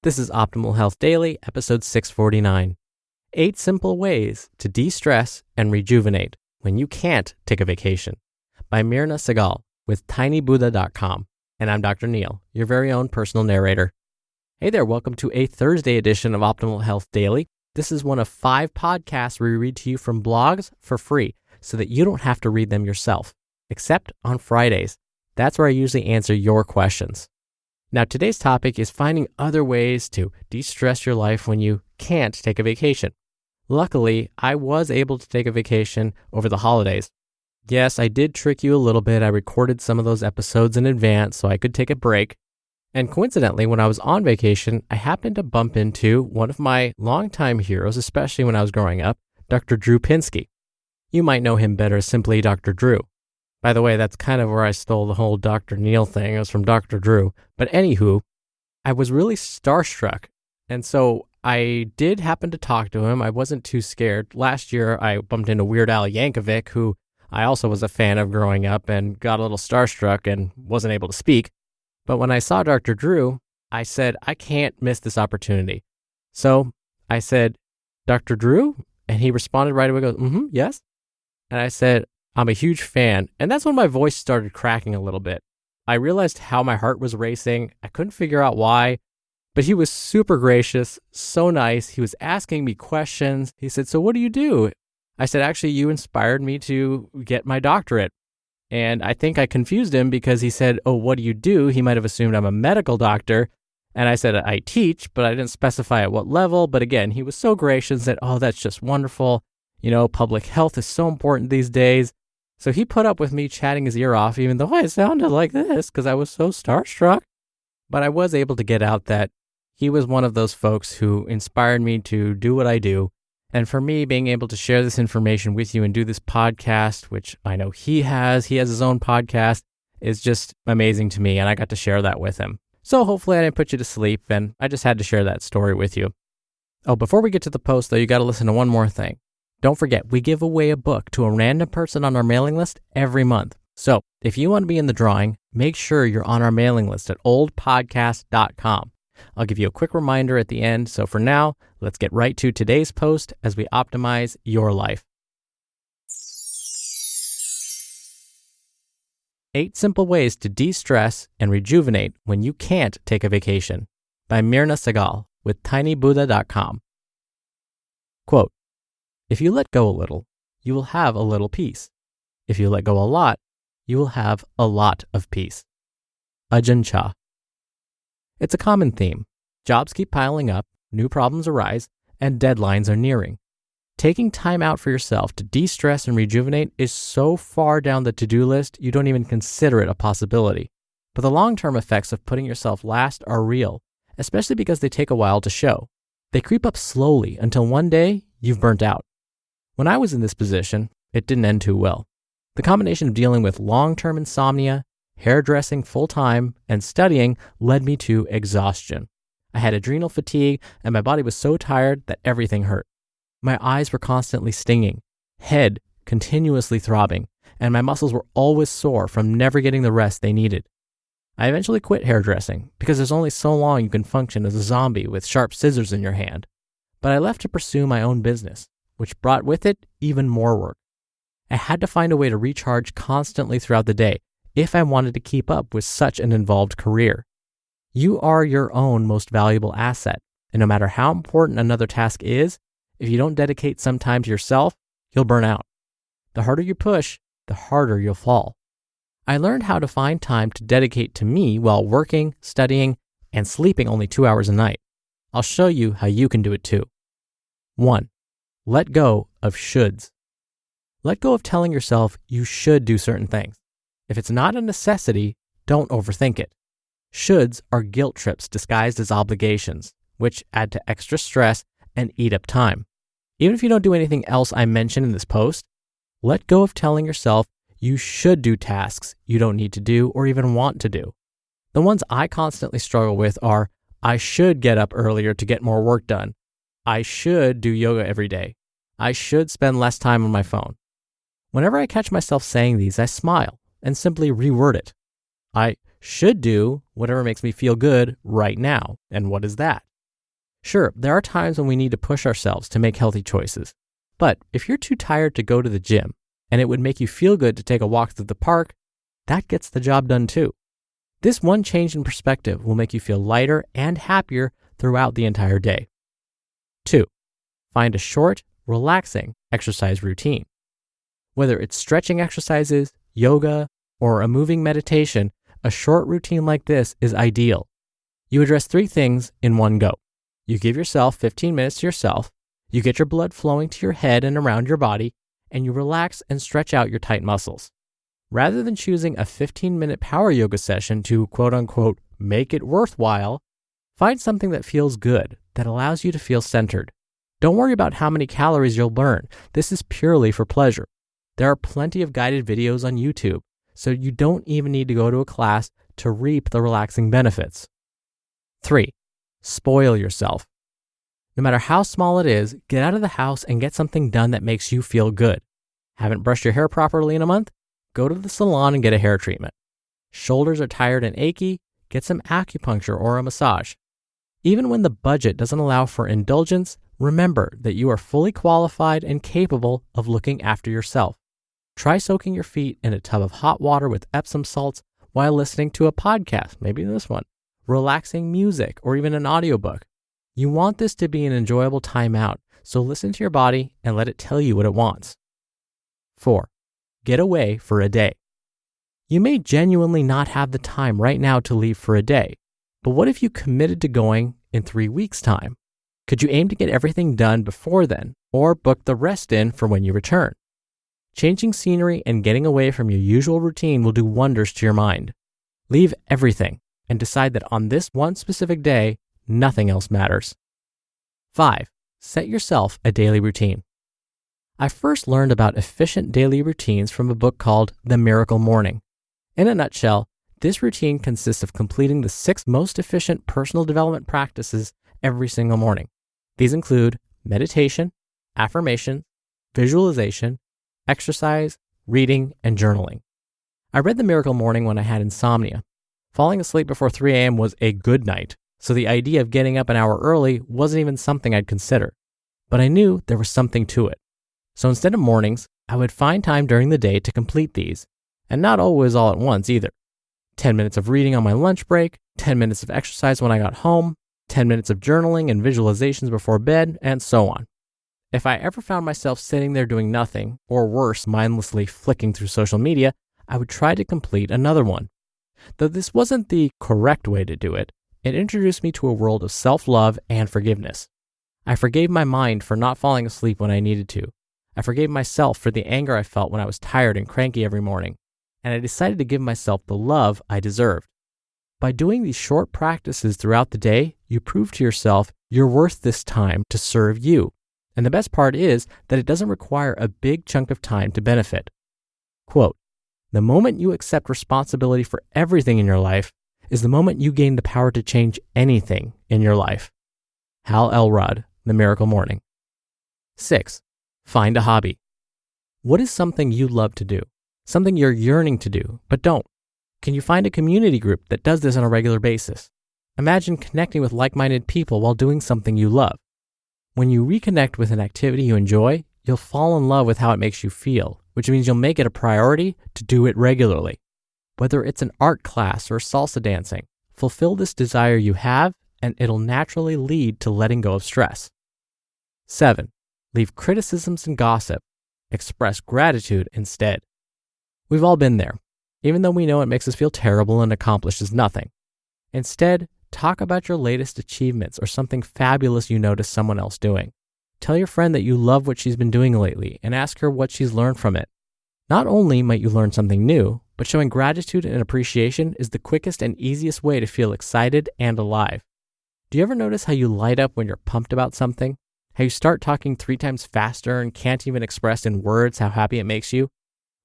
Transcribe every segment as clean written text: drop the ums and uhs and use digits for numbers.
This is Optimal Health Daily, episode 649. 8 Simple Ways to De-Stress and Rejuvenate When You Can't Take a Vacation by Mirna Segal with tinybuddha.com. And I'm Dr. Neil, your very own personal narrator. Hey there, welcome to a Thursday edition of Optimal Health Daily. This is one of 5 podcasts where we read to you from blogs for free so that you don't have to read them yourself, except on Fridays. That's where I usually answer your questions. Now, today's topic is finding other ways to de-stress your life when you can't take a vacation. Luckily, I was able to take a vacation over the holidays. Yes, I did trick you a little bit. I recorded some of those episodes in advance so I could take a break. And coincidentally, when I was on vacation, I happened to bump into one of my longtime heroes, especially when I was growing up, Dr. Drew Pinsky. You might know him better as simply Dr. Drew. By the way, that's kind of where I stole the whole Dr. Neil thing. It was from Dr. Drew. But anywho, I was really starstruck. And so I did happen to talk to him. I wasn't too scared. Last year, I bumped into Weird Al Yankovic, who I also was a fan of growing up and got a little starstruck and wasn't able to speak. But when I saw Dr. Drew, I said, I can't miss this opportunity. So I said, Dr. Drew? And he responded right away, goes, yes. And I said, I'm a huge fan. And that's when my voice started cracking a little bit. I realized how my heart was racing. I couldn't figure out why, but he was super gracious, so nice. He was asking me questions. He said, so what do you do? I said, actually, you inspired me to get my doctorate. And I think I confused him because he said, oh, what do you do? He might have assumed I'm a medical doctor. And I said, I teach, but I didn't specify at what level. But again, he was so gracious that, oh, that's just wonderful. You know, public health is so important these days. So he put up with me chatting his ear off, even though I sounded like this because I was so starstruck. But I was able to get out that he was one of those folks who inspired me to do what I do. And for me, being able to share this information with you and do this podcast, which I know he has his own podcast, is just amazing to me. And I got to share that with him. So hopefully I didn't put you to sleep, and I just had to share that story with you. Oh, before we get to the post, though, you got to listen to one more thing. Don't forget, we give away a book to a random person on our mailing list every month. So if you want to be in the drawing, make sure you're on our mailing list at oldpodcast.com. I'll give you a quick reminder at the end. So for now, let's get right to today's post as we optimize your life. 8 Simple Ways to De-Stress and Rejuvenate When You Can't Take a Vacation by Mirna Segal with tinybuddha.com. Quote, if you let go a little, you will have a little peace. If you let go a lot, you will have a lot of peace. Ajahn Chah. It's a common theme. Jobs keep piling up, new problems arise, and deadlines are nearing. Taking time out for yourself to de-stress and rejuvenate is so far down the to-do list, you don't even consider it a possibility. But the long-term effects of putting yourself last are real, especially because they take a while to show. They creep up slowly until one day you've burnt out. When I was in this position, it didn't end too well. The combination of dealing with long-term insomnia, hairdressing full-time, and studying led me to exhaustion. I had adrenal fatigue, and my body was so tired that everything hurt. My eyes were constantly stinging, head continuously throbbing, and my muscles were always sore from never getting the rest they needed. I eventually quit hairdressing because there's only so long you can function as a zombie with sharp scissors in your hand. But I left to pursue my own business, which brought with it even more work. I had to find a way to recharge constantly throughout the day if I wanted to keep up with such an involved career. You are your own most valuable asset, and no matter how important another task is, if you don't dedicate some time to yourself, you'll burn out. The harder you push, the harder you'll fall. I learned how to find time to dedicate to me while working, studying, and sleeping only 2 hours a night. I'll show you how you can do it too. 1. Let go of shoulds. Let go of telling yourself you should do certain things. If it's not a necessity, don't overthink it. Shoulds are guilt trips disguised as obligations, which add to extra stress and eat up time. Even if you don't do anything else I mentioned in this post, let go of telling yourself you should do tasks you don't need to do or even want to do. The ones I constantly struggle with are, I should get up earlier to get more work done. I should do yoga every day. I should spend less time on my phone. Whenever I catch myself saying these, I smile and simply reword it. I should do whatever makes me feel good right now. And what is that? Sure, there are times when we need to push ourselves to make healthy choices. But if you're too tired to go to the gym and it would make you feel good to take a walk through the park, that gets the job done too. This one change in perspective will make you feel lighter and happier throughout the entire day. 2. Find a short, relaxing exercise routine. Whether it's stretching exercises, yoga, or a moving meditation, a short routine like this is ideal. You address 3 things in one go. You give yourself 15 minutes to yourself, you get your blood flowing to your head and around your body, and you relax and stretch out your tight muscles. Rather than choosing a 15-minute power yoga session to quote-unquote make it worthwhile, find something that feels good, that allows you to feel centered. Don't worry about how many calories you'll burn. This is purely for pleasure. There are plenty of guided videos on YouTube, so you don't even need to go to a class to reap the relaxing benefits. 3. Spoil yourself. No matter how small it is, get out of the house and get something done that makes you feel good. Haven't brushed your hair properly in a month? Go to the salon and get a hair treatment. Shoulders are tired and achy? Get some acupuncture or a massage. Even when the budget doesn't allow for indulgence, remember that you are fully qualified and capable of looking after yourself. Try soaking your feet in a tub of hot water with Epsom salts while listening to a podcast, maybe this one, relaxing music, or even an audiobook. You want this to be an enjoyable time out, so listen to your body and let it tell you what it wants. 4. Get away for a day. You may genuinely not have the time right now to leave for a day, but what if you committed to going in 3 weeks' time? Could you aim to get everything done before then, or book the rest in for when you return? Changing scenery and getting away from your usual routine will do wonders to your mind. Leave everything and decide that on this one specific day, nothing else matters. 5. Set yourself a daily routine. I first learned about efficient daily routines from a book called The Miracle Morning. In a nutshell, this routine consists of completing the 6 most efficient personal development practices every single morning. These include meditation, affirmation, visualization, exercise, reading, and journaling. I read The Miracle Morning when I had insomnia. Falling asleep before 3 a.m. was a good night, so the idea of getting up an hour early wasn't even something I'd consider. But I knew there was something to it. So instead of mornings, I would find time during the day to complete these, and not always all at once either. 10 minutes of reading on my lunch break, 10 minutes of exercise when I got home, 10 minutes of journaling and visualizations before bed, and so on. If I ever found myself sitting there doing nothing, or worse, mindlessly flicking through social media, I would try to complete another one. Though this wasn't the correct way to do it, it introduced me to a world of self-love and forgiveness. I forgave my mind for not falling asleep when I needed to. I forgave myself for the anger I felt when I was tired and cranky every morning, and I decided to give myself the love I deserved. By doing these short practices throughout the day, you prove to yourself you're worth this time to serve you. And the best part is that it doesn't require a big chunk of time to benefit. Quote, "The moment you accept responsibility for everything in your life is the moment you gain the power to change anything in your life." Hal Elrod, The Miracle Morning. 6. Find a hobby. What is something you love to do? Something you're yearning to do, but don't? Can you find a community group that does this on a regular basis? Imagine connecting with like-minded people while doing something you love. When you reconnect with an activity you enjoy, you'll fall in love with how it makes you feel, which means you'll make it a priority to do it regularly. Whether it's an art class or salsa dancing, fulfill this desire you have, and it'll naturally lead to letting go of stress. 7. Leave criticisms and gossip. Express gratitude instead. We've all been there, even though we know it makes us feel terrible and accomplishes nothing. Instead, talk about your latest achievements or something fabulous you noticed someone else doing. Tell your friend that you love what she's been doing lately and ask her what she's learned from it. Not only might you learn something new, but showing gratitude and appreciation is the quickest and easiest way to feel excited and alive. Do you ever notice how you light up when you're pumped about something? How you start talking 3 times faster and can't even express in words how happy it makes you?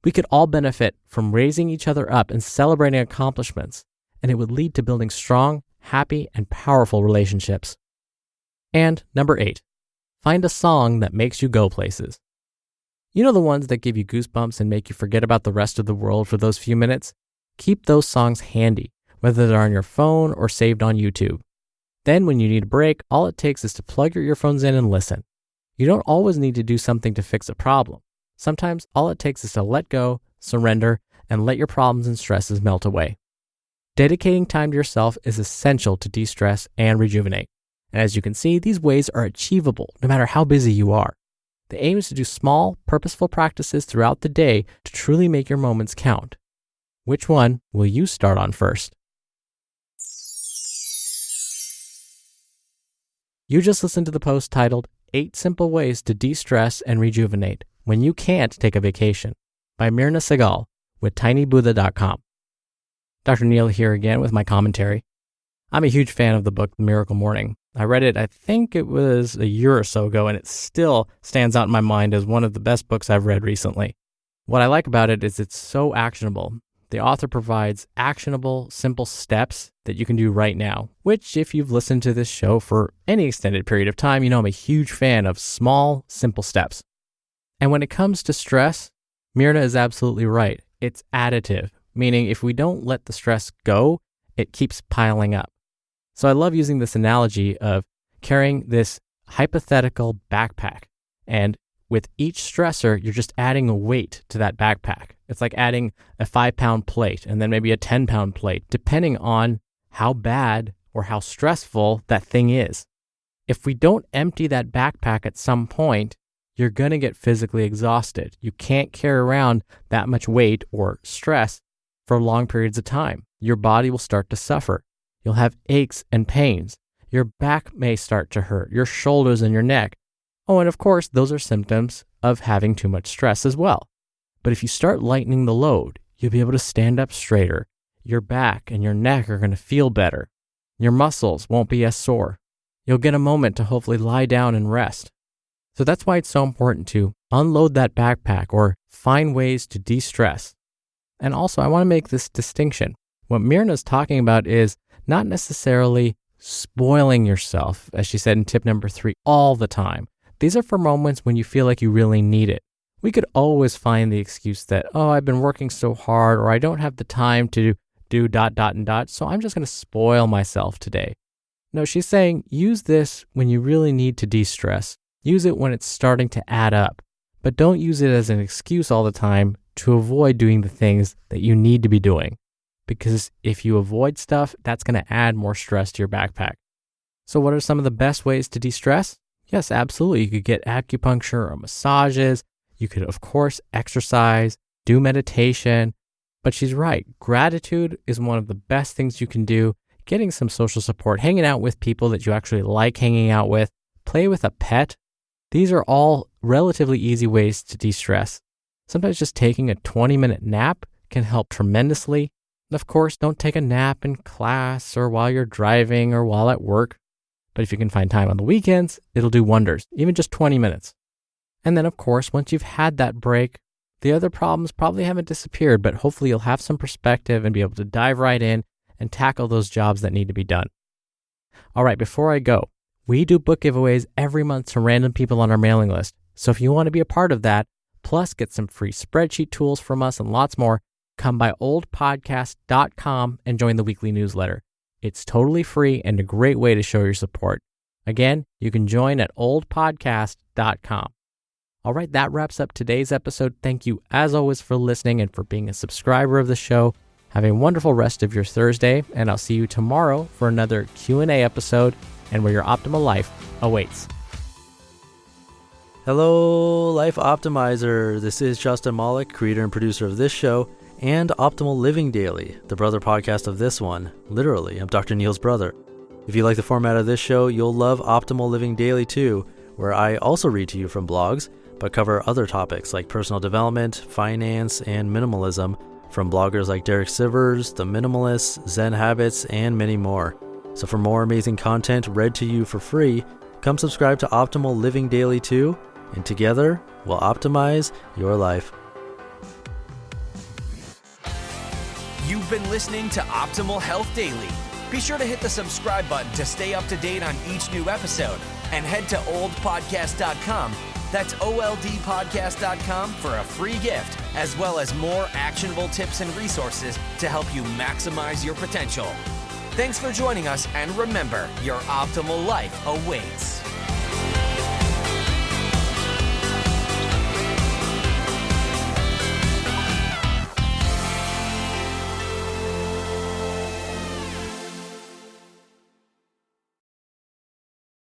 We could all benefit from raising each other up and celebrating accomplishments, and it would lead to building strong, happy, and powerful relationships. And number 8, find a song that makes you go places. You know the ones that give you goosebumps and make you forget about the rest of the world for those few minutes? Keep those songs handy, whether they're on your phone or saved on YouTube. Then when you need a break, all it takes is to plug your earphones in and listen. You don't always need to do something to fix a problem. Sometimes all it takes is to let go, surrender, and let your problems and stresses melt away. Dedicating time to yourself is essential to de-stress and rejuvenate. And as you can see, these ways are achievable no matter how busy you are. The aim is to do small, purposeful practices throughout the day to truly make your moments count. Which one will you start on first? You just listened to the post titled 8 Simple Ways to De-Stress and Rejuvenate When You Can't Take a Vacation by Mirna Segal with tinybuddha.com. Dr. Neil here again with my commentary. I'm a huge fan of the book, The Miracle Morning. I read it, I think it was a year or so ago, and it still stands out in my mind as one of the best books I've read recently. What I like about it is it's so actionable. The author provides actionable, simple steps that you can do right now, which if you've listened to this show for any extended period of time, you know I'm a huge fan of small, simple steps. And when it comes to stress, Mirna is absolutely right. It's additive, meaning if we don't let the stress go, it keeps piling up. So I love using this analogy of carrying this hypothetical backpack. And with each stressor, you're just adding a weight to that backpack. It's like adding a 5-pound plate and then maybe a 10-pound plate, depending on how bad or how stressful that thing is. If we don't empty that backpack at some point, you're going to get physically exhausted. You can't carry around that much weight or stress for long periods of time. Your body will start to suffer. You'll have aches and pains. Your back may start to hurt, your shoulders and your neck. Oh, and of course, those are symptoms of having too much stress as well. But if you start lightening the load, you'll be able to stand up straighter. Your back and your neck are going to feel better. Your muscles won't be as sore. You'll get a moment to hopefully lie down and rest. So that's why it's so important to unload that backpack or find ways to de-stress. And also, I want to make this distinction. What Mirna is talking about is not necessarily spoiling yourself, as she said in tip number 3, all the time. These are for moments when you feel like you really need it. We could always find the excuse that, oh, I've been working so hard, or I don't have the time to do ... so I'm just going to spoil myself today. No, she's saying use this when you really need to de-stress. Use it when it's starting to add up, but don't use it as an excuse all the time to avoid doing the things that you need to be doing. Because if you avoid stuff, that's going to add more stress to your backpack. So what are some of the best ways to de-stress? Yes, absolutely. You could get acupuncture or massages. You could, of course, exercise, do meditation. But she's right. Gratitude is one of the best things you can do. Getting some social support, hanging out with people that you actually like hanging out with, play with a pet. These are all relatively easy ways to de-stress. Sometimes just taking a 20-minute nap can help tremendously. Of course, don't take a nap in class or while you're driving or while at work. But if you can find time on the weekends, it'll do wonders, even just 20 minutes. And then, of course, once you've had that break, the other problems probably haven't disappeared, but hopefully you'll have some perspective and be able to dive right in and tackle those jobs that need to be done. All right, before I go, we do book giveaways every month to random people on our mailing list. So if you want to be a part of that, plus get some free spreadsheet tools from us and lots more, come by oldpodcast.com and join the weekly newsletter. It's totally free and a great way to show your support. Again, you can join at oldpodcast.com. All right, that wraps up today's episode. Thank you, as always, for listening and for being a subscriber of the show. Have a wonderful rest of your Thursday, and I'll see you tomorrow for another Q&A episode and where your optimal life awaits. Hello, Life Optimizer. This is Justin Malik, creator and producer of this show and Optimal Living Daily, the brother podcast of this one. Literally, I'm Dr. Neil's brother. If you like the format of this show, you'll love Optimal Living Daily too, where I also read to you from blogs, but cover other topics like personal development, finance, and minimalism from bloggers like Derek Sivers, The Minimalists, Zen Habits, and many more. So for more amazing content read to you for free, come subscribe to Optimal Living Daily too, and together we'll optimize your life. You've been listening to Optimal Health Daily. Be sure to hit the subscribe button to stay up to date on each new episode, and head to oldpodcast.com. That's oldpodcast.com for a free gift, as well as more actionable tips and resources to help you maximize your potential. Thanks for joining us, and remember, your optimal life awaits.